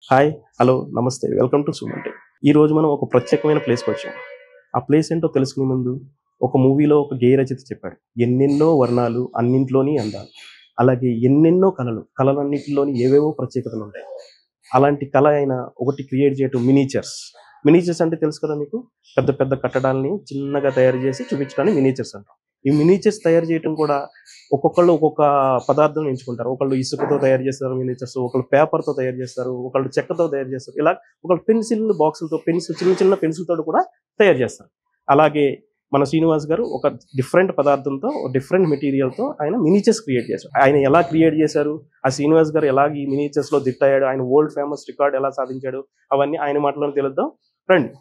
Hi, hello, నమస్తే. Welcome to Suman tech. ఈరోజు మనం ఒక ప్రత్యేకమైన ప్లేస్‌కి వచ్చాం. ఆ ప్లేస్ ఏంటో తెలుసుకునే ముందు ఒక మూవీలో ఒక గేయ రచయిత చెప్పాడు. ఎన్నెన్నో వర్ణాలు అన్నింట్లోని అందాలు. అలాగే ఎన్నెన్నో కళలు, కళలన్నిటిలోని ఏవేవో ప్రత్యేకతలుంటాయి. అలాంటి కళ అయిన ఒకటి క్రియేట్ చేయటం మినియేచర్స్. మినియేచర్స్ అంటే తెలుసు కదా మీకు? పెద్ద పెద్ద కట్టడాల్ని చిన్నగా తయారు చేసి చూపించడాన్ని మినియేచర్స్ అంటాం. ఈ మినియేచర్స్ తయారు చేయటం కూడా ఒక్కొక్కళ్ళు ఒక్కొక్క పదార్థం ఎంచుకుంటారు. ఒకళ్ళు ఇసుకతో తయారు చేస్తారు మినియేచర్స్, ఒకళ్ళు పేపర్‌తో తయారు చేస్తారు, ఒకళ్ళు చెక్కతో తయారు చేస్తారు. ఇలా ఒకళ్ళు పెన్సిల్ బాక్సులతో చిన్న చిన్న పెన్సిల్‌తోటి కూడా తయారు చేస్తారు. అలాగే మన శ్రీనివాస్ గారు ఒక డిఫరెంట్ పదార్థంతో, డిఫరెంట్ మెటీరియల్‌తో ఆయన మినియేచర్స్ క్రియేట్ చేశారు. ఆయన ఎలా క్రియేట్ చేశారు? ఆ శ్రీనివాస్ గారు ఎలాగ ఈ మినియేచర్స్‌లో దిట్టయ్యాడు? ఆయన వరల్డ్ ఫేమస్ రికార్డ్ ఎలా సాధించాడు? అవన్నీ ఆయన మాటల్లోనే తెలుద్దాం. రండి.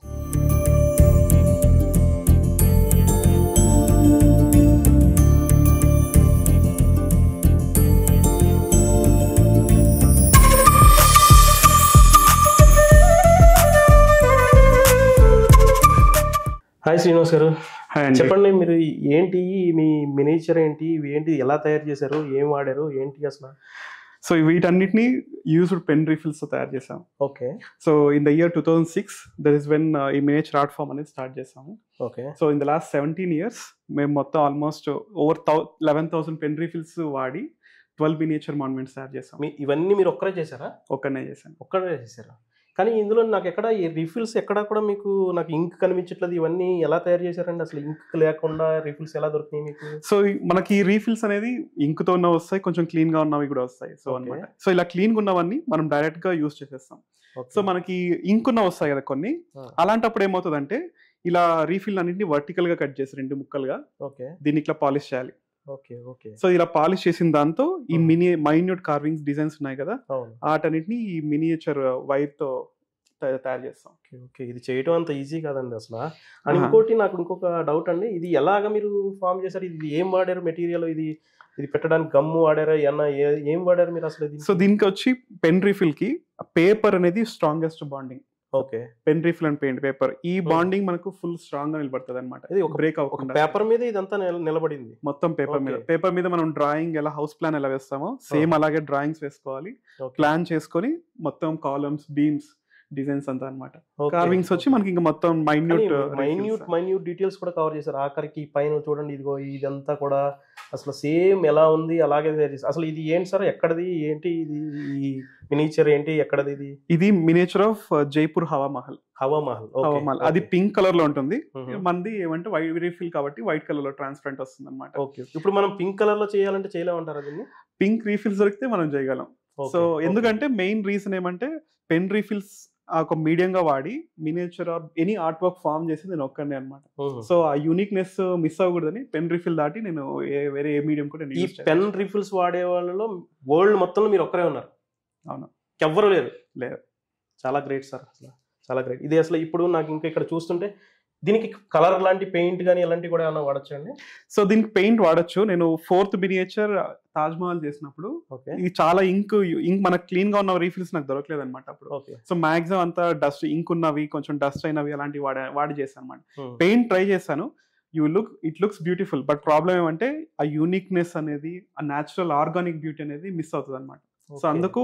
హాయ్ శ్రీనివాస్ గారు. హాయ్ అండి. చెప్పండి, మీరు ఏంటి, మీ మినియేచర్ ఏంటి? ఇవి ఏంటి? ఎలా తయారు చేశారు? ఏం వాడారు? ఏంటి అసల? సో వీటన్నిటిని యూజ్డ్ పెన్ రీఫిల్స్తో తయారు చేసాం. Okay. So in the year 2006 that is when ఈ మినియేచర్ ఆర్ట్ ఫామ్ అనేది స్టార్ట్ చేసాము. Okay. So in the last 17 years మేము మొత్తం ఆల్మోస్ట్ ఓవర్ 11,000 పెన్ రీఫిల్స్ వాడి 12 మినియేచర్ మాన్యుమెంట్స్ తయారు చేసాం. ఇవన్నీ మీరు ఒక్కరే చేశారా? ఒక్కనే చేశాను. ఒక్కరే చేశారా? కానీ ఇందులో నాకు ఎక్కడ ఈ రీఫిల్స్ ఎక్కడా కూడా మీకు నాకు ఇంక్ కనిపించట్లేదు. ఇవన్నీ ఎలా తయారు చేశారండి? అసలు ఇంక్ లేకుండా రీఫిల్స్ ఎలా దొరికినాయి మీకు? సో మనకి ఈ రీఫిల్స్ అనేది ఇంకుతో ఉన్నవి వస్తాయి, కొంచెం క్లీన్ గా ఉన్నవి కూడా వస్తాయి. So Okay. అన్నమాట. సో ఇలా క్లీన్ గా ఉన్నవన్నీ మనం డైరెక్ట్ గా యూజ్ చేసేస్తాం. Okay. సో మనకి ఇంక్ ఉన్న వస్తాయి కదా కొన్ని, అలాంటప్పుడు ఏమవుతుందంటే ఇలా రీఫిల్ అన్నింటినీ వర్టికల్ గా కట్ చేసి 2 ముక్కలుగా ఓకే. దీన్ని ఇట్లా పాలిష్ చేయాలి. ఓకే. ఓకే. సో ఇలా పాలిష్ చేసిన దాంతో ఈ మైన్యూట్ కార్వింగ్స్ డిజైన్స్ ఉన్నాయి కదా, అవును. వాటన్నిటిని ఈ మినియేచర్ వైర్ తో తయారు చేస్తాం. ఓకే. ఓకే. ఇది చేయటం అంత ఈజీ కాదండి అసలు. అండ్ ఇంకోటి నాకు ఇంకొక డౌట్ అండి. ఇది ఎలాగ మీరు ఫామ్ చేశారు? ఇది ఏం వాడారు మెటీరియల్? ఇది ఇది పెట్టడానికి గమ్ము వాడారా? ఏం వాడారు మీరు అసలు? సో దీనికి వచ్చి పెన్ రీఫిల్ కి పేపర్ అనేది strongest bonding. Okay. Pen refill and paint paper, ఈ బాండింగ్ మనకు ఫుల్ స్ట్రాంగ్ గా నిలబడుతుంది అనమాట. ఇది ఒక బ్రేక్ ఒక అవ్వకుండా పేపర్ మీద ఇదంతా నిలబడింది. మొత్తం పేపర్ మీద. Okay. పేపర్ మీద మనం డ్రాయింగ్ ఎలా హౌస్ ప్లాన్ ఎలా వేస్తామో సేమ్ అలాగే డ్రాయింగ్స్ వేసుకోవాలి. Okay. ప్లాన్ చేసుకొని మొత్తం కాలమ్స్, బీమ్స్, డిజైన్స్ అంతా అన్నమాట. Okay. కార్వింగ్స్ వచ్చి మనకి ఇంకా మొత్తం మైన్యూట్ డీటెయిల్స్ కూడా కవర్ చేశారు. ఆఖరికి పైన చూడండి, ఇదిగో ఇదంతా కూడా అసలు సేమ్ ఎలా ఉంది అలాగే తయారు చేశారు. అసలు ఇది ఏంటి సార్? ఎక్కడది? ఏంటి ఇది? ఈ మినియేచర్ ఏంటి? ఎక్కడది ఇది? ఇది మినియేచర్ ఆఫ్ జైపూర్ హవా మహల్. హవా మహల్. హవా మహల్ అది పింక్ కలర్ లో ఉంటుంది. మంది ఏమంటే వైట్ రీఫిల్ కాబట్టి వైట్ కలర్ లో ట్రాన్స్పరెంట్ వస్తుంది అనమాట. ఓకే. ఇప్పుడు మనం పింక్ కలర్ లో చేయాలంటే చేయలేమంటారా దీన్ని? పింక్ రీఫిల్స్ దొరికితే మనం చేయగలం. సో ఎందుకంటే మెయిన్ రీజన్ ఏమంటే పెన్ రీఫిల్స్ ఒక మీడియం గా వాడి miniature or any art work form చేసి నేను ఒక్కనే అనమాట. సో ఆ యూనిక్నెస్ మిస్ అవ్వకూడదని పెన్ రీఫిల్ దాటి నేను వేరే ఏ మీడియం కూడా ఈ పెన్ రీఫిల్స్ వాడే వాళ్ళలో వరల్డ్ మొత్తంలో మీరు ఒక్కరే ఉన్నారు. అవును, ఎవ్వరు లేరు. లేదు. చాలా గ్రేట్ సార్, అసలు చాలా గ్రేట్. ఇది అసలు ఇప్పుడు నాకు ఇంకా ఇక్కడ చూస్తుంటే దీనికి కలర్ లాంటి పెయింట్ కానీ ఇలాంటివి కూడా ఏమైనా వాడచ్చు అండి? సో దీనికి పెయింట్ వాడచ్చు. నేను 4th మినియేచర్ తాజ్ మహల్ చేసినప్పుడు ఇది చాలా ఇంక్ మనకు క్లీన్ గా ఉన్న రీఫిల్స్ నాకు దొరకలేదు అనమాట అప్పుడు. సో మాక్సిమం అంతా డస్ట్ ఇంక్ ఉన్నవి, కొంచెం డస్ట్ అయినవి అలాంటివి వాడి చేశాను అనమాట. పెయింట్ ట్రై చేశాను. It looks beautiful, but problem ఏమంటే ఆ యూనిక్నెస్ అనేది, ఆ న్యాచురల్ ఆర్గానిక్ బ్యూటీ అనేది మిస్ అవుతుంది అనమాట. సో అందుకు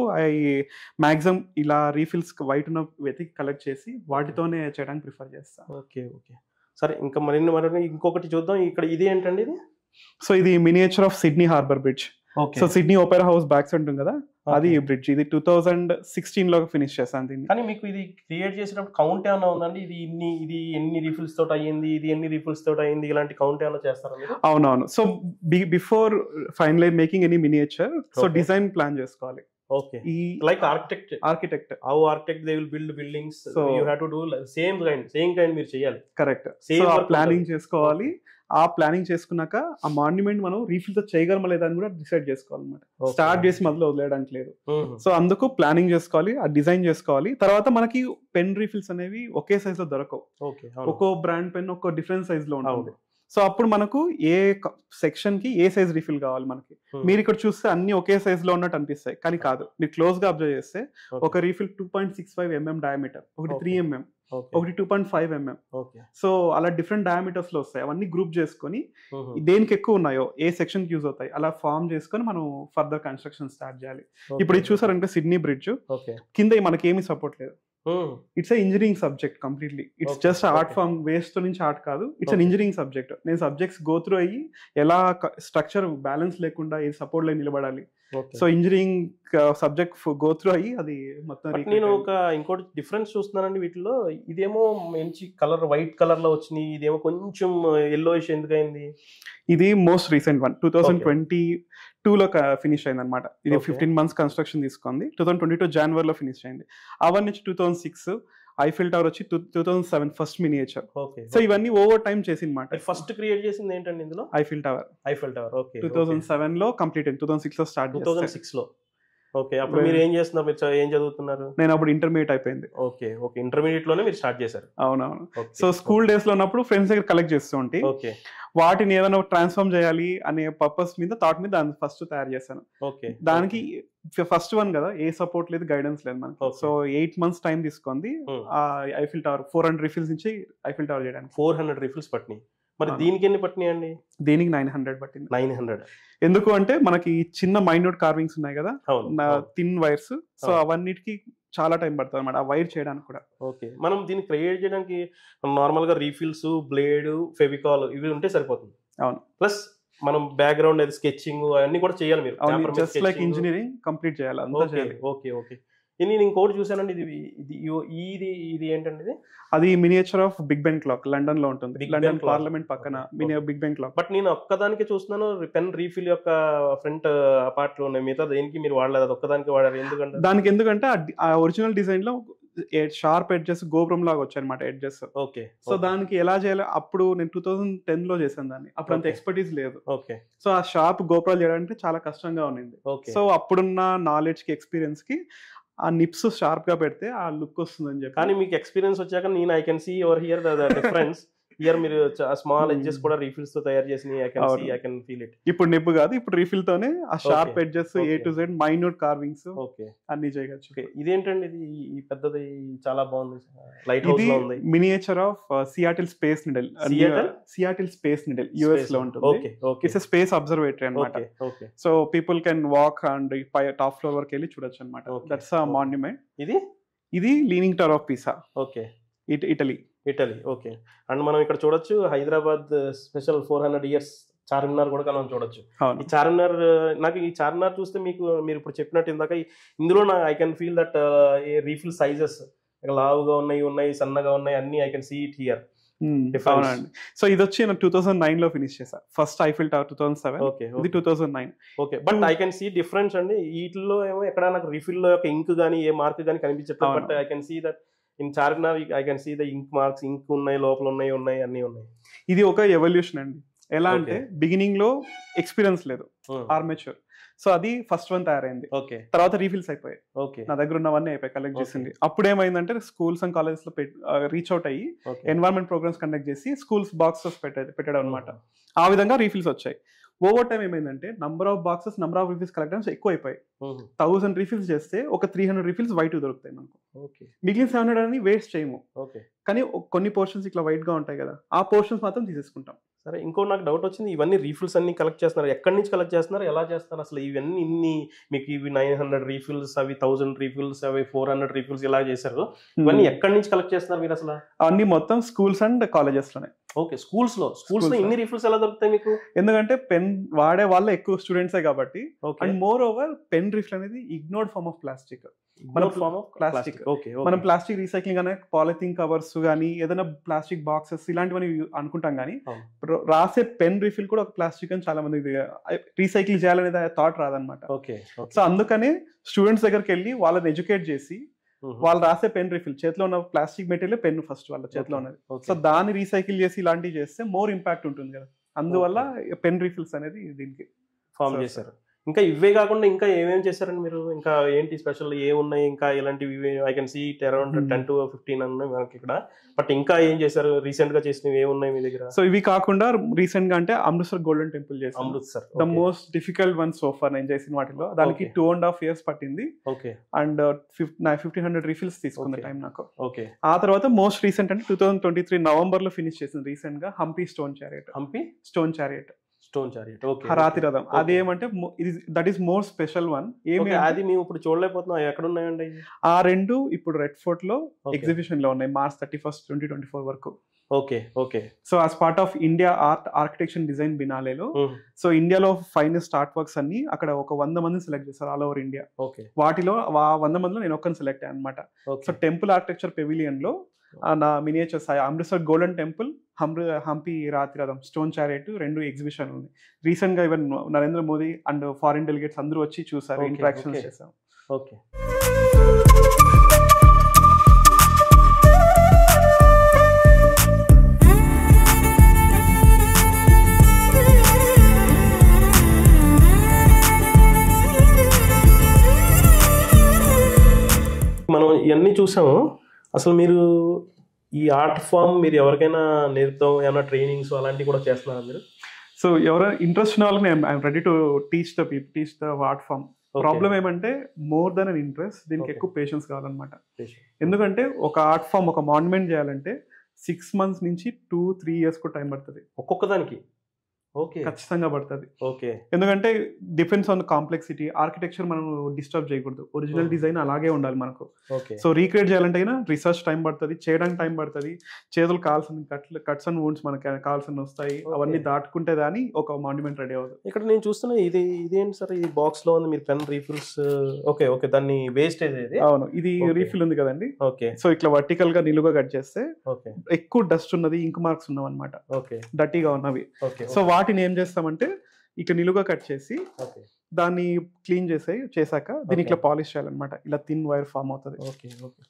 మాక్సిమం ఇలా రీఫిల్స్ వైట్ ఉన్న వెతికి కలెక్ట్ చేసి వాటితోనే చేయడానికి ప్రిఫర్ చేస్తాను. ఓకే. ఓకే. సరే, ఇంకా మరిన్ని ఇంకొకటి చూద్దాం. ఇక్కడ ఇది ఏంటండి ఇది? సో ఇది miniature of Sydney harbour bridge. So Sydney Opera house back side ఉంటుంది కదా, అది ఈ బ్రిడ్జ్. ఇది 2016 లో ఫినిష్ చేశాను దీన్ని. కానీ మీకు ఇది క్రియేట్ చేసినప్పుడు కౌంట్ ఏమైనా ఉందండి? ఇది ఎన్ని రీఫిల్స్ తోటి అయ్యింది, ఇది ఎన్ని రీఫిల్స్ తోటి అయ్యింది, ఇలాంటి కౌంట్ ఏమైనా చేస్తారా మీరు? అవునవును. So before finalize making any miniature, so design plan చేసుకోవాలి. Okay. Like architect. How architect they will build buildings. So you have to do same kind మీరు చేయాలి. కరెక్ట్. సో ఆ ప్లానింగ్ చేసుకోవాలి. ఆ ప్లానింగ్ చేసుకున్నాక ఆ మాన్యుమెంట్ మనం రీఫిల్ తో చేయగలమా లేదా అని కూడా డిసైడ్ చేసుకోవాలన్నమాట. స్టార్ట్ చేసి మొదలు వదిలేయడానికి లేదు. సో అందుకు ప్లానింగ్ చేసుకోవాలి, ఆ డిజైన్ చేసుకోవాలి. తర్వాత మనకి పెన్ రీఫిల్స్ అనేవి ఒకే సైజ్ లో దొరకవు. ఒక్కో బ్రాండ్ పెన్ ఒక్కో డిఫరెంట్ సైజ్ లో ఉంటుంది. సో అప్పుడు మనకు ఏ సెక్షన్ కి ఏ సైజ్ రీఫిల్ కావాలి మనకి. మీరు ఇక్కడ చూస్తే అన్ని ఒకే సైజ్ లో ఉన్నట్టు అనిపిస్తాయి, కానీ కాదు. మీరు క్లోజ్ గా అబ్జర్వ్ చేస్తే ఒక రీఫిల్ 2.65 mm డయామీటర్, ఒకటి 3 mm, ఒకటి 2.5 mm. ఓకే. సో అలా డిఫరెంట్ డయామీటర్స్ లో వస్తాయి. అవన్నీ గ్రూప్ చేసుకొని దేనికి ఎక్కువ ఉన్నాయో ఏ సెక్షన్ యూజ్ అవుతాయి అలా ఫామ్ చేసుకొని మనం ఫర్దర్ కన్స్ట్రక్షన్ స్టార్ట్ చేయాలి. ఇప్పుడు ఇది చూసారంటే సిడ్నీ బ్రిడ్జ్ కింద మనకి ఏమి సపోర్ట్ లేదు. It's engineering subject completely. It's just art form, waste నుంచి ఆర్ట్ కాదు, ఇట్స్ అన్ ఇంజనీరింగ్ సబ్జెక్ట్. నేను సబ్జెక్ట్స్ గో త్రూ అయ్యి ఎలా స్ట్రక్చర్ బ్యాలెన్స్ లేకుండా ఏ సపోర్ట్ లో నిలబడాలి. So engineering subject go through అయ్యి అది మొత్తం. నేను ఒక ఇంకోటి డిఫరెన్స్ చూస్తున్నానండి వీటిలో. ఇదేమో మంచి కలర్ వైట్ కలర్ లో వచ్చినాయి, ఇదేమో కొంచెం ఎల్లోయిష్ ఎందుకైంది? ఇది మోస్ట్ రీసెంట్ వన్ 2022 లో ఫినిష్ అయింది అనమాట. ఇది 15 months కన్స్ట్రక్షన్ తీసుకుంది. 2022 జనవరిలో ఫినిష్ అయింది. అవన్నీ నుంచి 2006 ఐఫిల్ టవర్ వచ్చి 2007 ఫస్ట్ మినియేచర్. సో ఇవన్నీ ఓవర్ టైం చేసిందన్నమాట. ఫస్ట్ క్రియేట్ చేసింది ఏంటండి ఇందులో? Eiffel tower. ఓకే. 2007 లో కంప్లీట్ అయింది. 2006 లో స్టార్ట్. 2006 లో. ఓకే. అప్పుడు మీరు ఏం చేస్తున్నారు? మీరు ఏం చదువుతున్నారు? నేను అప్పుడు ఇంటర్మీడియట్ అయిపోయింది. ఓకే. ఇంటర్మీడియట్ లోనే మీరు స్టార్ట్ చేశారు? అవునవును. సో స్కూల్ డేస్ లో ఉన్నప్పుడు ఫ్రెండ్స్ దగ్గర కలెక్ట్ చేస్తూ ఉంటే వాటిని ఏదైనా ట్రాన్స్ఫార్మ్ చేయాలి అనే పర్పస్ మీద థాట్ మీద దాన్ని ఫస్ట్ తయారు చేశాను. ఓకే. దానికి ఫస్ట్ వన్ కదా, ఏ సపోర్ట్ లేదు, గైడెన్స్ లేదు మనకి. సో 8 months టైం తీసుకుంది ఐఫిల్ టవర్ 400 రీఫిల్స్ నుంచి ఐఫిల్ టవర్ చేయడానికి. 400 రీఫిల్స్ పట్టినాయి. మరి దీనికి ఎన్ని పట్టినాయి అండి? దీనికి 900 పట్టింది. 900. ఎందుకు అంటే మనకి చిన్న మైన్యూట్ కార్వింగ్స్ ఉన్నాయి కదా, థిన్ వైర్స్. సో అవన్నిటికి చాలా టైం పడుతుంది అన్నమాట ఆ వైర్ చేయడానికి కూడా. ఓకే. మనం దీన్ని క్రియేట్ చేయడానికి నార్మల్ గా రీఫిల్స్, బ్లేడ్, ఫెవికాల్ ఇవి ఉంటే సరిపోతుంది. అవును. ప్లస్ మనం బ్యాక్గ్రౌండ్ అది స్కెచింగ్ అవన్నీ కూడా చేయాలి మీరు. జస్ట్ లైక్ ఇంజనీరింగ్ కంప్లీట్ చేయాలి, అంతా చేయాలి. ఓకే. నేను ఇంకోటి చూసానండి, ఇది ఏంటండి? ఇది అది miniature of Big Ben clock, London లో ఉంటుంది. లండన్ పార్లమెంట్ పక్కన బిగ్ బెన్ క్లాక్. బట్ నేను ఒక్కదానికి చూస్తున్నాను, పెన్ రీఫిల్ యొక్క ఫ్రంట్ పార్ట్ లో ఉన్నాయి, మిగతా దేనికి మీరు వాడలేదు, అది ఒక్కదానికి వాడారు. ఎందుకంటే ఆ ఒరిజినల్ డిజైన్ లో షార్ప్ ఎడ్జెస్ గోపురం లాగా వచ్చాయి అనమాట, ఎడ్జెస్. ఓకే. సో దానికి ఎలా చేయాలి, అప్పుడు నేను 2010 లో చేశాను దాన్ని. అప్పుడు అంత ఎక్స్పర్టీస్ లేదు. ఓకే. సో ఆ షార్ప్ గోపురాలు చేయడానికి చాలా కష్టంగా ఉన్నింది. సో అప్పుడున్న నాలెడ్జ్ కి, ఎక్స్పీరియన్స్ కి ఆ నిప్స్ షార్ప్ గా పెడితే ఆ లుక్ వస్తుందని చెప్పి. కానీ మీకు ఎక్స్పీరియన్స్ వచ్చాక నేను I can see over here the difference. Here మీరు స్మాల్ ఎడ్జెస్ కూడా రీఫిల్స్ తో తయారు చేసి ఐ కెన్ ఫీల్ ఇట్. ఇప్పుడు నిప్ కాదు, ఇప్పుడు రీఫిల్ తోనే ఆ sharp edges, A to Z minute carvings అన్ని చేయొచ్చు. ఇదేంటండి ఇది? ఈ పెద్దది చాలా బాగుంది, లైట్ హౌస్ లో ఉంది. Miniature of Seattle space needle. Seattle space needle US లో ఉంటుంది. ఇట్స్ ఎ స్పేస్ అబ్జర్వేటరీ అన్నమాట. So people can walk and top floor వరకు వెళ్ళి చూడొచ్చు అన్నమాట. That's a monument. ఇది leaning tower of Pisa. Okay. Italy. Okay. And మనం ఇక్కడ చూడొచ్చు హైదరాబాద్ స్పెషల్ 400 years చార్మినార్ కూడా మనం చూడొచ్చు. ఈ చార్మినార్, నాకు ఈ చార్మినార్ చూస్తే మీరు ఇప్పుడు చెప్పినట్టు ఇందాక ఇందులో I can feel that refill sizes లావుగా ఉన్నాయి, సన్నగా ఉన్నాయి, అన్ని I can see it here. అవునండి. సో ఇది వచ్చి నేను 2009 లో ఫినిష్ చేశా. ఫస్ట్ ఐఫిల్ టవర్ 2007, ఇది 2009. Okay. But I can see difference అండి. వీటిలో ఏమో ఎక్కడ నాకు రీఫిల్ లో యొక్క ఇంక్ గానీ ఏ మార్క్ గానీ కనిపించట్లేదు. But I can see that in Charminar I can see the ink marks. Ink ఉన్నాయి, లోపల ఉన్నాయి, అన్ని ఉన్నాయి. ఇది ఒక ఎవల్యూషన్ అండి. ఎలా అంటే బిగినింగ్ లో ఎక్స్పీరియన్స్ లేదు, ఆర్మేచర్. సో అది ఫస్ట్ వన్ తయారైంది. తర్వాత రీఫిల్స్ అయిపోయాయి. నా దగ్గర ఉన్నవన్నీ అయిపోయి కలెక్ట్ చేసింది. అప్పుడు ఏమైందంటే స్కూల్స్ అండ్ కాలేజెస్ లో రీచ్ అవుట్ అయ్యి ఎన్వైరన్మెంట్ ప్రోగ్రామ్స్ కండక్ట్ చేసి స్కూల్స్ బాక్సెస్ పెట్టడం అనమాట. ఆ విధంగా రీఫిల్స్ వచ్చాయి. ఓవర్ టైం ఏమైందంటే number of boxes, number of refills collect ఎక్కువ అయిపోయాయి. 1000 రీఫిల్స్ చేస్తే ఒక 300 రీఫిల్స్ వైట్ దొరుకుతాయి మనకు. మిగిలిన 700 అని వేస్ట్ చేయము. కానీ కొన్ని పోర్షన్స్ ఇట్లా వైట్ గా ఉంటాయి కదా, ఆ పోర్షన్స్ మాత్రం తీసేసుకుంటాం. సరే, ఇంకో నాకు డౌట్ వచ్చింది. ఇవన్నీ రీఫిల్స్ అన్ని కలెక్ట్ చేస్తున్నారు, ఎక్కడి నుంచి కలెక్ట్ చేస్తున్నారు, ఎలా చేస్తున్నారు అసలు? ఇవన్నీ ఇన్ని మీకు ఇవి 900 రీఫిల్స్, అవి 1000 రీఫిల్స్, అవి 400 రీఫిల్స్ ఇలా చేశారు. ఇవన్నీ ఎక్కడి నుంచి కలెక్ట్ చేస్తున్నారు మీరు అసలు? అన్ని మొత్తం స్కూల్స్ అండ్ కాలేజెస్ లోనే. ఓకే. స్కూల్స్ లో ఇన్ని రీఫిల్స్ ఎలా దొరుకుతాయి మీకు? ఎందుకంటే పెన్ వాడే వాళ్ళ ఎక్కువ స్టూడెంట్సే కాబట్టి. And more over pen refill అనేది ఇగ్నోర్డ్ ఫార్మ్ ఆఫ్ ప్లాస్టిక్. మనం ప్లాస్టిక్ రీసైక్లింగ్ అనే పాలిథిన్ కవర్స్ గానీ, ఏదైనా ప్లాస్టిక్ బాక్సెస్ ఇలాంటివన్నీ అనుకుంటాం కానీ రాసే పెన్ రీఫిల్ కూడా ఒక ప్లాస్టిక్ అని చాలా మంది రీసైకిల్ చేయాలనేది థాట్ రాదనమాట. సో అందుకనే స్టూడెంట్స్ దగ్గరికి వెళ్ళి వాళ్ళని ఎడ్యుకేట్ చేసి వాళ్ళు రాసే పెన్ రీఫిల్, చేతిలో ఉన్న ప్లాస్టిక్ మెటీరియల్ పెన్ ఫస్ట్ వాళ్ళ చేతిలో ఉన్నది. సో దాన్ని రీసైకిల్ చేసి ఇలాంటివి చేస్తే మోర్ ఇంపాక్ట్ ఉంటుంది కదా, అందువల్ల పెన్ రీఫిల్స్ అనేది దీనికి ఫామ్ చేశారు. ఇంకా ఇవే కాకుండా ఇంకా ఏమేమి చేశారండి మీరు? ఇంకా ఏంటి స్పెషల్ ఏమున్నాయి ఇంకా ఇలాంటివి? I can see around 10 to 15 ఉన్నాయి మనకి ఇక్కడ. బట్ ఇంకా ఏం చేశారు రీసెంట్ గా చేసినవి ఏమున్నాయి మీ దగ్గర? సో ఇవి కాకుండా రీసెంట్ గా అంటే అమృత్సర్ గోల్డెన్ టెంపుల్ చేశాను. Amritsar the most difficult one so far నేను చేసిన వాటిలో. దానికి 2.5 years పట్టింది. ఓకే. అండ్ 1500 రీఫిల్స్ తీసుకున్న టైం నాకు. ఓకే. ఆ తర్వాత మోస్ట్ రీసెంట్ అంటే 2023 నవంబర్ లో ఫినిష్ చేసింది రీసెంట్ గా హంపి స్టోన్ చారియట్. ఓకే. రాతి రథం. అది ఏమంటే that is more special one. ఏమి అది మేము ఇప్పుడు చూడలేకపోతున్నాం, ఎక్కడ ఉన్నాయండి? ఆ రెండు ఇప్పుడు రెడ్ ఫోర్ట్ లో ఎగ్జిబిషన్ లో ఉన్నాయి March 31st, 2024 వరకు. Okay. Okay. So as part of India architecture design బినాలేలో సో ఇండియాలో ఫైనెస్ట్ ఆర్ట్ వర్క్స్ అన్ని అక్కడ ఒక 100 మందిని సెలెక్ట్ చేస్తారు ఆల్ ఓవర్ ఇండియా. వాటిలో 100 మందిలో నేను ఒక్కరిని సెలెక్ట్ అయ్యాను అనమాట. సో టెంపుల్ ఆర్కిటెక్చర్ పెవిలియన్ లో నా miniatures Amritsar golden temple, Hampi రాతి రథం, స్టోన్ చారియట్ రెండు ఎగ్జిబిషన్ ఉంది. రీసెంట్ గా even Narendra Modi and foreign delegates అందరూ వచ్చి చూసారు, ఇంటరాక్షన్ చేసాం. ఓకే. మనం ఇవన్నీ చూసాము. అసలు మీరు ఈ ఆర్ట్ ఫామ్ మీరు ఎవరికైనా నేర్పుతాం, ఏమైనా ట్రైనింగ్స్ అలాంటివి కూడా చేస్తున్నారా మీరు? సో ఎవరైనా ఇంట్రెస్ట్ ఉన్న వాళ్ళకి I'm ready to teach the art form. Problem ఏమంటే మోర్ దెన్ అన్ ఇంట్రెస్ట్, దీనికి ఎక్కువ పేషెన్స్ కావాలన్నమాట. ఎందుకంటే ఒక ఆర్ట్ ఫామ్, ఒక మాన్యుమెంట్ చేయాలంటే 6 months నుంచి 2-3 years కూడా టైం పడుతుంది ఒక్కొక్క దానికి. ఓకే. ఖచ్చితంగా పడుతుంది. ఓకే. ఎందుకంటే డిపెండ్స్ ఆన్ కాంప్లెక్సిటీ. ఆర్కిటెక్చర్ మనం డిస్టర్బ్ చేయకూడదు, ఒరిజినల్ డిజైన్ అలాగే ఉండాలి మనకు. సో రీక్రియేట్ చేయాలంటే రీసెర్చ్ టైం పడుతుంది, చేయడానికి టైం పడుతుంది, చేతులు కావాల్సిన కట్స్ అండ్ వూండ్స్ మనకి కావాల్సిన వస్తాయి, అవన్నీ దాటుకుంటే దాని ఒక మాన్యుమెంట్ రెడీ అవుతుంది. ఇక్కడ నేను చూస్తున్నా ఇదేంటి సార్, ఈ బాక్స్ లో ఉంది మీరు పెన్ రీఫిల్స్. ఓకే. ఓకే. దాన్ని వేస్టేజ్ ఇది. అవును, ఇది రీఫిల్ ఉంది కదండి. ఓకే. సో ఇట్లా వర్టికల్ గా నిలువుగా కట్ చేస్తే ఎక్కువ డస్ట్ ఉన్నది, ఇంక్ మార్క్స్ ఉన్నవి అనమాట, డర్టీగా ఉన్నవి. సో వాటిని ఏం చేస్తామంటే ఇట్లా నిలువుగా కట్ చేసి దాన్ని క్లీన్ చేసాక దీన్ని ఇట్లా పాలిష్ చేయాలన్నమాట. ఇలా థిన్ వైర్ ఫామ్ అవుతుంది.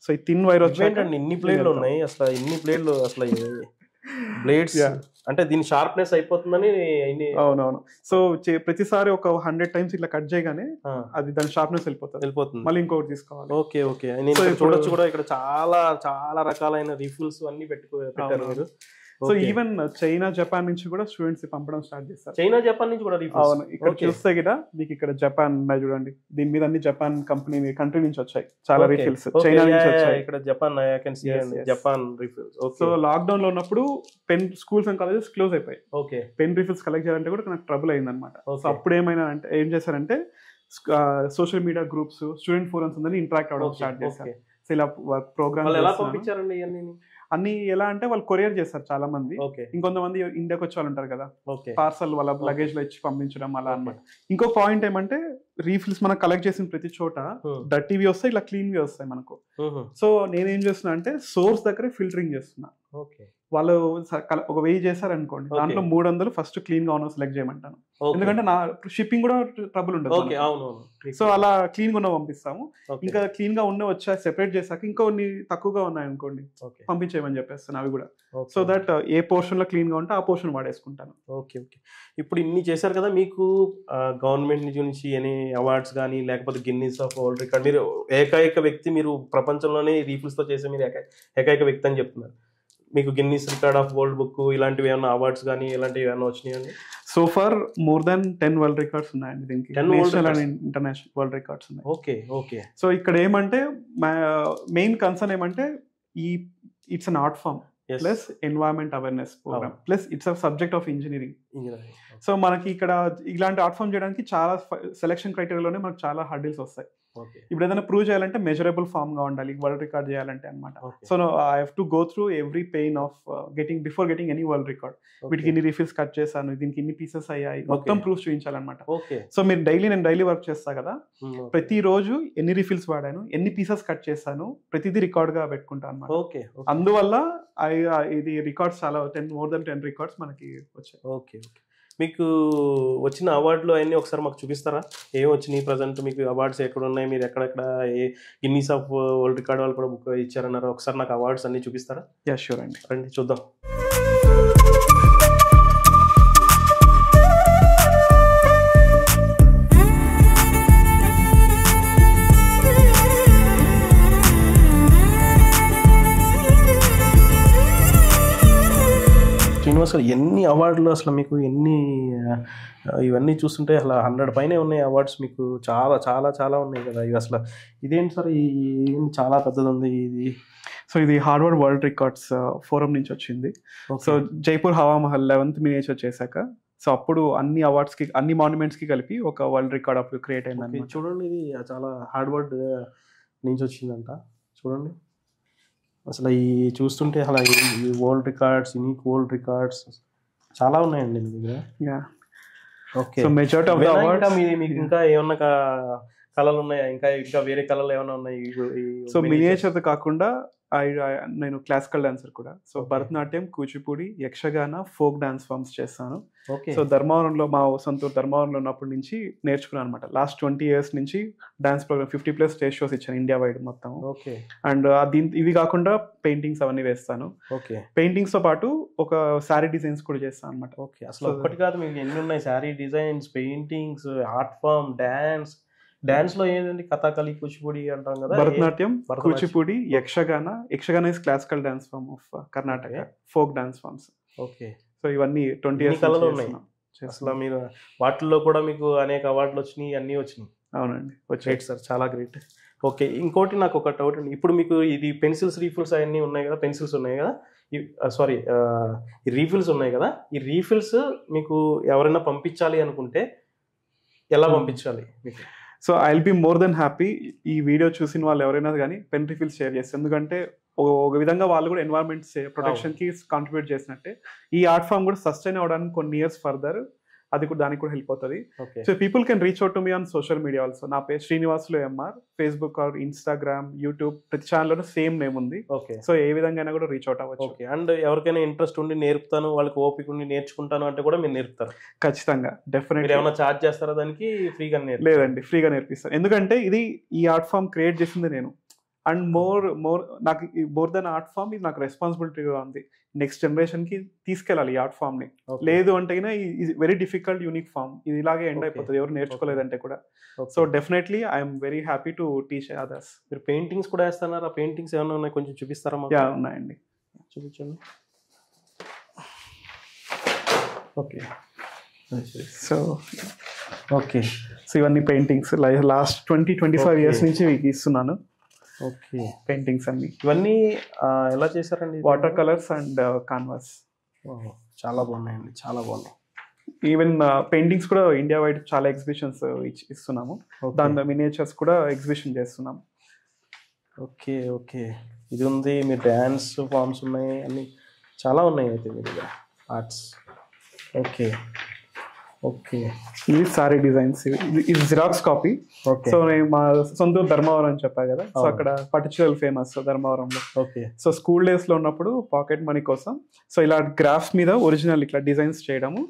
సో ఈ థిన్ వైర్ వచ్చి ఇన్ని ప్లేట్లు ఉన్నాయి, అసలు ఇన్ని ప్లేట్లు అసలు బ్లేడ్స్ అంటే దీని షార్ప్నెస్ అయిపోతుందని. అవునవును. సో ప్రతిసారి ఒక 100 times ఇట్లా కట్ చేయగానే అది దాని షార్ప్నెస్ వెళ్ళిపోతుంది, మళ్ళీ ఇంకొకటి తీసుకోవాలి. ఓకే. ఓకే. చూడొచ్చు కూడా ఇక్కడ చాలా చాలా రకాలైన రీఫిల్స్ అన్ని పెట్టారు మీరు. సో ఈవెన్ చైనా, జపాన్ నుంచి కూడా స్టూడెంట్స్ పంపడం స్టార్ట్ చేస్తారు. చైనా, జపాన్ నుంచి కూడా రీఫిల్స్. అవును. ఇక్కడ చూస్తే కదా మీకు ఇక్కడ జపాన్ ఉన్నాయి చూడండి, దీని మీద అన్ని జపాన్ కంట్రీ నుంచి వచ్చాయి చాలా రీఫిల్స్. చైనా నుంచి వచ్చాయి. ఇక్కడ Japan, I can see Japan refills. So lockdown లో ఉన్నప్పుడు స్కూల్స్ అండ్ కాలేజెస్ క్లోజ్ అయిపోయాయి. ఓకే. పెన్ రీఫిల్స్ కలెక్ట్ చేయాలంటే కూడా నాకు ట్రబుల్ అయింది అనమాట. సో అప్పుడు ఏం చేశారంటే social media groups, student forums అందరినీ ఇంటరాక్ట్ అవ్వడం స్టార్ట్ చేశారు. సో ఇలా ప్రోగ్రామ్ ఎలా పంపించారండి అన్ని? ఎలా అంటే వాళ్ళు కొరియర్ చేస్తారు చాలా మంది. ఇంకొంతమంది ఇండియాకి వచ్చే వాళ్ళు ఉంటారు కదా, పార్సల్ వాళ్ళ లగేజ్ లో ఇచ్చి పంపించడం అలా అన్నమాట. ఇంకో పాయింట్ ఏమంటే రీఫిల్స్ మనం కలెక్ట్ చేసిన ప్రతి చోట డర్టీవి వస్తాయి, ఇలా క్లీన్ వి వస్తాయి మనకు. సో నేనేం చేస్తున్నా అంటే సోర్స్ దగ్గరే ఫిల్టరింగ్ చేస్తున్నా. వాళ్ళు ఒక 1000 చేశారు అనుకోండి, దాంట్లో 300 ఫస్ట్ క్లీన్ గా ఉన్న సెలెక్ట్ చేయమంటాను. ఎందుకంటే నా షిప్పింగ్ కూడా ట్రబుల్ ఉండదు. సో అలా క్లీన్ గా ఉన్న పంపిస్తాము. ఇంకా క్లీన్ గా ఉన్న వచ్చా సెపరేట్ చేశాక ఇంకొన్ని తక్కువగా ఉన్నాయి అనుకోండి పంపించేయమని చెప్పేస్తాను అవి కూడా. సో దట్ ఏ పోర్షన్ లో క్లీన్ గా ఉంటే ఆ పోర్షన్ వాడేసుకుంటాను. ఓకే. ఓకే. ఇప్పుడు ఇన్ని చేశారు కదా, మీకు గవర్నమెంట్ నుంచి ఎనీ అవార్డ్స్ కానీ లేకపోతే గిన్నీస్ ఆఫ్ వరల్డ్ రికార్డ్, మీరు ఏకైక వ్యక్తి, మీరు ప్రపంచంలోనే రీఫిల్స్ తో చేసే మీరు ఏకైక వ్యక్తి అని చెప్తున్నారు. మీకు Guinness record of world book ఇలాంటివి ఏమైనా అవార్డ్స్ కానీ ఇలాంటివి ఏమైనా వచ్చినాయండి? So far more than 10 world records ఉన్నాయండి దీనికి, national and international world records ఉన్నాయి. ఓకే. ఓకే. సో ఇక్కడ ఏమంటే మెయిన్ కన్సర్న్ ఏమంటే it's an art form plus environment awareness programme plus it's a subject of engineering. So మనకి ఇక్కడ ఇలాంటి art form చేయడానికి చాలా సెలక్షన్ క్రైటీరియాలోనే మనకు చాలా హర్డిల్స్ వస్తాయి. ఇప్పుడు ఏదైనా ప్రూవ్ చేయాలంటే మెజరబుల్ ఫామ్ గా ఉండాలి వరల్డ్ రికార్డ్ చేయాలంటే అనమాట. So I have to go through every pain of before getting any world record. వీటికి ఇన్ని రీఫిల్స్ కట్ చేశాను, దీనికి ఇన్ని పీసెస్ అయ్యాయి, మొత్తం ప్రూఫ్ చూపించాలన్నమాట. సో మీరు నేను డైలీ వర్క్ చేస్తా కదా, ప్రతి రోజు ఎన్ని రీఫిల్స్ వాడాను, ఎన్ని పీసెస్ కట్ చేశాను, ప్రతిదీ రికార్డ్ గా పెట్టుకుంటాను అనమాట. అందువల్ల ఇది రికార్డ్స్ చాలా మోర్ దెన్ 10 రికార్డ్స్ మనకి వచ్చాయి. ఓకే. మీకు వచ్చిన అవార్డులు అవన్నీ ఒకసారి మాకు చూపిస్తారా? ఏం వచ్చినాయి ప్రజెంట్ మీకు అవార్డ్స్, ఎక్కడ ఉన్నాయి, మీరు ఎక్కడెక్కడ గిన్నీస్ ఆఫ్ వరల్డ్ రికార్డ్ వాళ్ళు కూడా బుక్ ఇచ్చారన్నారు, ఒకసారి నాకు అవార్డ్స్ అన్ని చూపిస్తారా? యా ష్యూర్ అండి, రండి చూద్దాం. శ్రీనివాస్ గారు ఎన్ని అవార్డులు అసలు మీకు ఎన్ని ఇవన్నీ చూస్తుంటే అసలు 100 పైనే ఉన్నాయి అవార్డ్స్ మీకు చాలా చాలా చాలా ఉన్నాయి కదా ఇవి అసలు ఇదేంటి సార్ ఈ చాలా పెద్దది ఉంది ఇది సో ఇది హార్వర్డ్ వరల్డ్ రికార్డ్స్ ఫోరం నుంచి వచ్చింది so Jaipur Hawa Mahal 11th miniature చేశాక సో అప్పుడు అన్ని అవార్డ్స్కి అన్ని మాన్యుమెంట్స్కి కలిపి ఒక వరల్డ్ రికార్డ్ అప్పుడు క్రియేట్ అయింది చూడండి ఇది చాలా హార్వర్డ్ నుంచి వచ్చిందంట చూడండి అసలు ఈ చూస్తుంటే అసలు ఈ world records unique world records చాలా ఉన్నాయండి మీ దగ్గర okay so majority of the awards మీకు ఇంకా ఏమన్నా కళలు ఉన్నాయా ఇంకా ఇంకా వేరే కళలు ఏమైనా ఉన్నాయి సో మినియేచర్ కాకుండా నేను క్లాసికల్ డాన్సర్ కూడా so Bharatanatyam Kuchipudi Yakshagana folk dance forms చేస్తాను సో ధర్మవరంలో మా సొంతూరు ధర్మవరంలో ఉన్నప్పటి నుంచి నేర్చుకున్నాను అనమాట లాస్ట్ 20 years నుంచి డాన్స్ ప్రోగ్రామ్ 50+ స్టేజ్ షోస్ ఇచ్చాను ఇండియా వైడ్ మొత్తం అండ్ ఇవి కాకుండా పెయింటింగ్స్ అవన్నీ వేస్తాను పెయింటింగ్స్ తో పాటు ఒక శారీ డిజైన్స్ కూడా చేస్తాను అనమాట అసలు ఒక్కటి కాదు మీకు ఎన్ని ఉన్నాయి sari designs paintings art form dance లో ఏంటంటే కథాకళి కూచిపూడి అంటాం కదా Bharatanatyam Kuchipudi Yakshagana is classical dance form of Karnataka folk dance forms so ఇవన్నీ 20 years కళలు ఉన్నాయి అసలు మీరు వాటిల్లో కూడా మీకు అనేక అవార్డులు వచ్చినాయి అన్నీ వచ్చినాయి అవునండి గ్రేట్ సార్ చాలా గ్రేట్ ఓకే ఇంకోటి నాకు ఒక డౌట్ అండి ఇప్పుడు మీకు ఇది పెన్సిల్స్ రీఫిల్స్ అవన్నీ ఉన్నాయి కదా పెన్సిల్స్ ఉన్నాయి కదా సారీ ఈ రీఫిల్స్ ఉన్నాయి కదా ఈ రీఫిల్స్ మీకు ఎవరైనా పంపించాలి అనుకుంటే ఎలా పంపించాలి మీకు so I will be more than happy ఈ వీడియో చూసిన వాళ్ళు ఎవరైనా కానీ పెన్ రిఫిల్స్ షేర్ చేస్తారు ఎందుకంటే ఒక విధంగా వాళ్ళు కూడా ఎన్వైరన్మెంట్ ప్రొటెక్షన్ కి కాంట్రిబ్యూట్ చేసినట్టే ఈ ఆర్ట్ ఫామ్ కూడా సస్టైన్ అవ్వడానికి కొన్ని ఇయర్స్ ఫర్దర్ అది కూడా దానికి కూడా హెల్ప్ అవుతుంది so people can reach out to me on social media also నా పేరు Srinivasulu MR Facebook or Instagram YouTube ప్రతి ఛానల్లో సేమ్ నేమ్ ఉంది సో ఏ విధంగా కూడా రీచ్ అవుట్ అవ్వచ్చు అండ్ ఎవరికైనా ఇంట్రెస్ట్ ఉండి నేర్పుతాను వాళ్ళకి ఓపిక ఉండి నేర్చుకుంటాను అంటే కూడా మీరు నేర్పుతారు ఖచ్చితంగా డెఫినెట్లీ ఏమైనా ఛార్జ్ చేస్తారా దానికి ఫ్రీగా లేదండి ఫ్రీగా నేర్పిస్తాను ఎందుకంటే ఇది ఈ ఆర్ట్ ఫామ్ క్రియేట్ చేసింది నేను అండ్ నాకు మోర్ దెన్ ఆర్ట్ ఫామ్ ఇది నాకు రెస్పాన్సిబిలిటీగా ఉంది నెక్స్ట్ జనరేషన్ కి తీసుకెళ్ళాలి ఈ ఆర్ట్ ఫామ్ ని లేదు అంటే వెరీ డిఫికల్ట్ యూనిక్ ఫామ్ ఇది ఇలాగే ఎండ్ అయిపోతుంది ఎవరు నేర్చుకోలేదంటే కూడా so definitely I'm very happy to teach others మీరు పెయింటింగ్స్ కూడా వేస్తున్నారు ఆ పెయింటింగ్స్ ఏమైనా ఉన్నాయి కొంచెం చూపిస్తారా ఉన్నాయండి చూపించండి సో ఇవన్నీ పెయింటింగ్స్ లాస్ట్ 20-25 years నుంచి మీకు ఇస్తున్నాను పెయింటింగ్స్ అన్ని ఇవన్నీ ఎలా చేశారండి వాటర్ కలర్స్ అండ్ కాన్వాస్ చాలా బాగున్నాయండి చాలా బాగున్నాయి ఈవెన్ పెయింటింగ్స్ కూడా ఇండియా వైడ్ చాలా ఎగ్జిబిషన్స్ ఇస్తున్నాము దాని మినియేచర్స్ కూడా ఎగ్జిబిషన్ చేస్తున్నాము ఓకే ఇది ఉంది మీ డ్యాన్స్ ఫామ్స్ ఉన్నాయి అన్ని చాలా ఉన్నాయి అయితే మీ దగ్గర ఆర్ట్స్ ఓకే ఇది సారీ డిజైన్స్ ఇది జిరాక్స్ కాపీ సో నేను మా సొంత ధర్మవరం అని చెప్పా కదా సో అక్కడ పట్టుచీరలు ఫేమస్ ధర్మవరంలో సో స్కూల్ డేస్ లో ఉన్నప్పుడు పాకెట్ మనీ కోసం సో ఇలా గ్రాఫ్స్ మీద ఒరిజినల్ ఇట్లా డిజైన్స్ చేయడము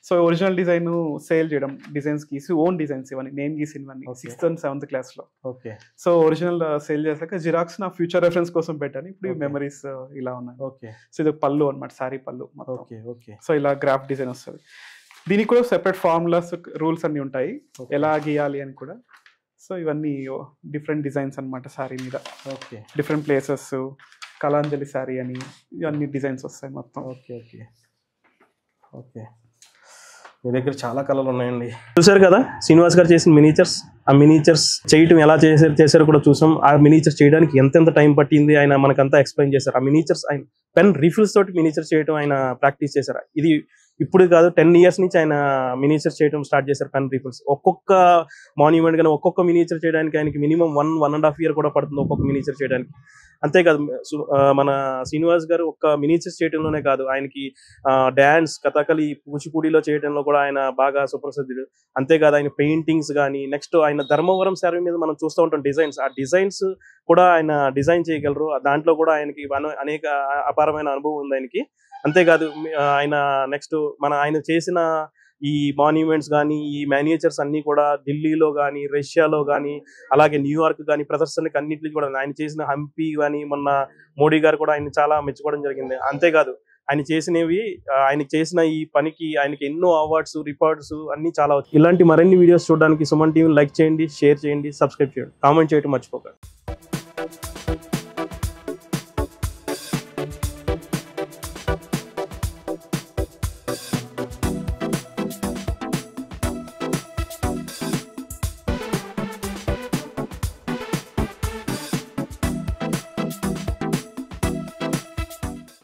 సో ఒరిజినల్ డిజైన్ సేల్ చేయడం డిజైన్స్ గీసి ఓన్ డిజైన్స్ ఇవన్నీ నేను గీసినవన్నీ 6th and 7th class లో సో ఒరిజినల్ సేల్ చేశాక జిరాక్స్ నా ఫ్యూచర్ రెఫరెన్స్ కోసం పెట్టాను ఇప్పుడు మెమరీస్ ఇలా ఉన్నాయి సో ఇది పళ్ళు అనమాట సారీ పళ్ళు సో ఇలా గ్రాఫ్ డిజైన్ వస్తుంది దీనికి కూడా సెపరేట్ ఫార్ములాస్ రూల్స్ అన్ని ఉంటాయి ఎలా గీయాలి అని కూడా సో ఇవన్నీ డిఫరెంట్ డిజైన్స్ అనమాట శారీ మీద డిఫరెంట్ ప్లేసెస్ కళాంజలి శారీ అని ఇవన్నీ డిజైన్స్ వస్తాయి మొత్తం మీ దగ్గర చాలా కళలు ఉన్నాయండి చూసారు కదా శ్రీనివాస్ గారు చేసిన మినిచర్స్ ఆ మినిచర్స్ చేయటం ఎలా చేశారో కూడా చూసాం ఆ మినిచర్స్ చేయడానికి ఎంత టైం పట్టింది ఆయన మనకంతా ఎక్స్ప్లెయిన్ చేశారు ఆ మినిచర్స్ ఆయన పెన్ రీఫిల్స్ తోటి మినిచర్ చేయడం ఆయన ప్రాక్టీస్ చేశారు ఇది ఇప్పుడు కాదు 10 years నుంచి ఆయన మినిచర్ చేయడం స్టార్ట్ చేశారు పెన్ రీఫిల్స్ ఒక్కొక్క మాన్యుమెంట్ కానీ ఒక్కొక్క మినిచర్ చేయడానికి ఆయనకి మినిమం 1.5 years కూడా పడుతుంది ఒక్కొక్క మినిచర్ చేయడానికి అంతేకాదు మన శ్రీనివాస్ గారు ఒక్క మినిచర్స్ చేయడంలోనే కాదు ఆయనకి డాన్స్ కథకళి కూచిపూడిలో చేయడంలో కూడా ఆయన బాగా సుప్రసిద్ధుడు అంతేకాదు ఆయన పెయింటింగ్స్ కానీ నెక్స్ట్ ఆయన ధర్మవరం శారీ మీద మనం చూస్తూ ఉంటాం డిజైన్స్ ఆ డిజైన్స్ కూడా ఆయన డిజైన్ చేయగలరు దాంట్లో కూడా ఆయనకి అనేక అపారమైన అనుభవం ఉంది ఆయనకి అంతేకాదు ఆయన నెక్స్ట్ ఆయన చేసిన ఈ మాన్యుమెంట్స్ కానీ ఈ మ్యానియేచర్స్ అన్ని కూడా ఢిల్లీలో కానీ రష్యాలో కానీ అలాగే న్యూయార్క్ కానీ ప్రదర్శనకి అన్నింటికి కూడా ఆయన చేసిన హంపి కానీ మొన్న మోడీ గారు కూడా ఆయన చాలా మెచ్చుకోవడం జరిగింది అంతేకాదు ఆయన చేసినవి ఆయన చేసిన ఈ పనికి ఆయనకి ఎన్నో అవార్డ్స్ రివార్డ్స్ అన్ని చాలా ఇలాంటి మరిన్ని వీడియోస్ చూడడానికి సుమన్ టీవీ లైక్ చేయండి షేర్ చేయండి సబ్స్క్రైబ్ చేయండి కామెంట్ చేయడం మర్చిపోకండి